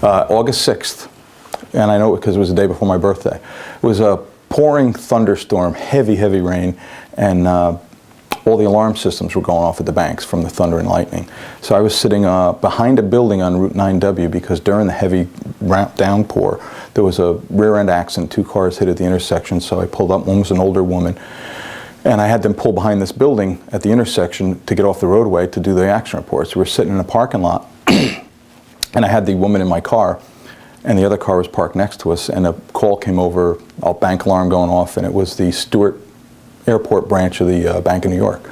August 6th, and I know it because it was the day before my birthday. It was a pouring thunderstorm, heavy, heavy rain, and all the alarm systems were going off at the banks from the thunder and lightning. So I was sitting behind a building on Route 9W because during the heavy downpour, there was a rear-end accident. 2 cars hit at the intersection, so I pulled up. One was an older woman, and I had them pull behind this building at the intersection to get off the roadway to do the accident reports. We were sitting in a parking lot, and I had the woman in my car, and the other car was parked next to us, and a call came over, a bank alarm going off, and it was the Stewart Airport branch of the Bank of New York.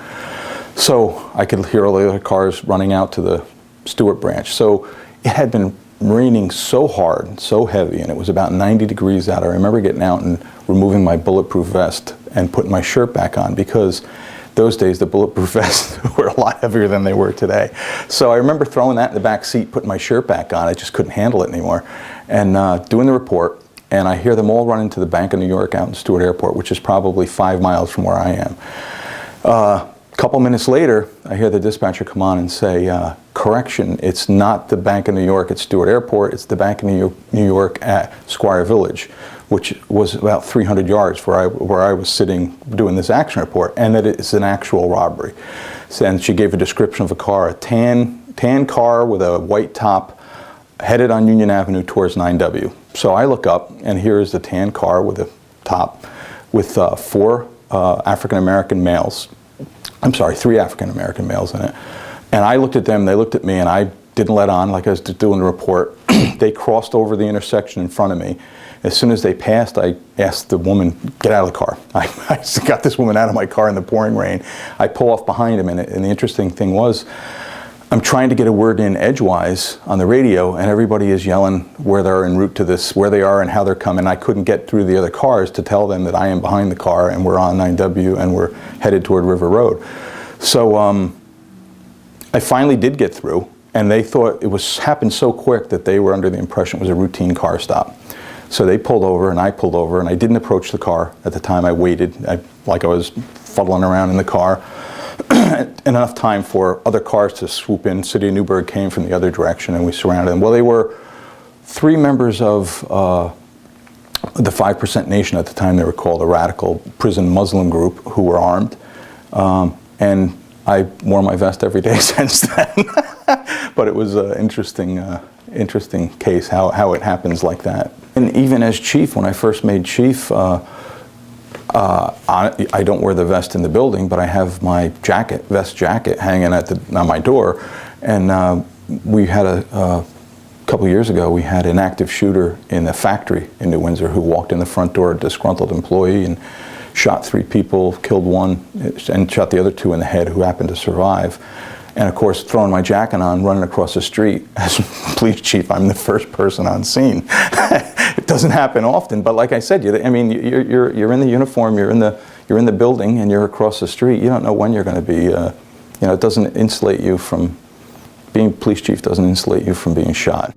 So I could hear all the other cars running out to the Stewart branch. So it had been raining so hard, so heavy, and it was about 90 degrees out. I remember getting out and removing my bulletproof vest and putting my shirt back on, because those days the bulletproof vests were a lot heavier than they were today. So I remember throwing that in the back seat, putting my shirt back on. I just couldn't handle it anymore. And doing the report, and I hear them all run into the Bank of New York out in Stewart Airport, which is probably 5 miles from where I am. A couple minutes later, I hear the dispatcher come on and say, correction, it's not the Bank of New York at Stewart Airport, it's the Bank of New York at Squire Village, which was about 300 yards where I was sitting doing this action report, and that it's an actual robbery. And she gave a description of a car, a tan car with a white top, headed on Union Avenue towards 9W. So I look up, and here is the tan car with a top with 4 African-American males. I'm sorry, 3 African-American males in it. And I looked at them, they looked at me, and I didn't let on like I was doing the report. They crossed over the intersection in front of me. As soon as they passed, I asked the woman, get out of the car. I got this woman out of my car in the pouring rain. I pull off behind him, and the interesting thing was, I'm trying to get a word in edgewise on the radio, and everybody is yelling where they're en route to this, where they are and how they're coming. I couldn't get through the other cars to tell them that I am behind the car and we're on 9W and we're headed toward River Road. So I finally did get through, and they thought it happened so quick that they were under the impression it was a routine car stop. So they pulled over, and I pulled over, and I didn't approach the car at the time. I waited, like I was fuddling around in the car. Enough time for other cars to swoop in. City of Newburgh came from the other direction, and we surrounded them. Well, they were 3 members of the 5% Nation at the time. They were called a radical prison Muslim group who were armed. And I wore my vest every day since then. But it was an interesting case, how it happens like that. And even as chief, when I first made chief, I don't wear the vest in the building, but I have my vest jacket hanging on my door. And we had a couple years ago, we had an active shooter in a factory in New Windsor who walked in the front door, a disgruntled employee, and shot 3 people, killed 1, and shot the other 2 in the head who happened to survive. And of course, throwing my jacket on, running across the street as police chief, I'm the first person on scene. It doesn't happen often, but like I said, you're in the uniform, you're in the building, and you're across the street. You don't know when you're going to be. It doesn't insulate you from being police chief. Doesn't insulate you from being shot.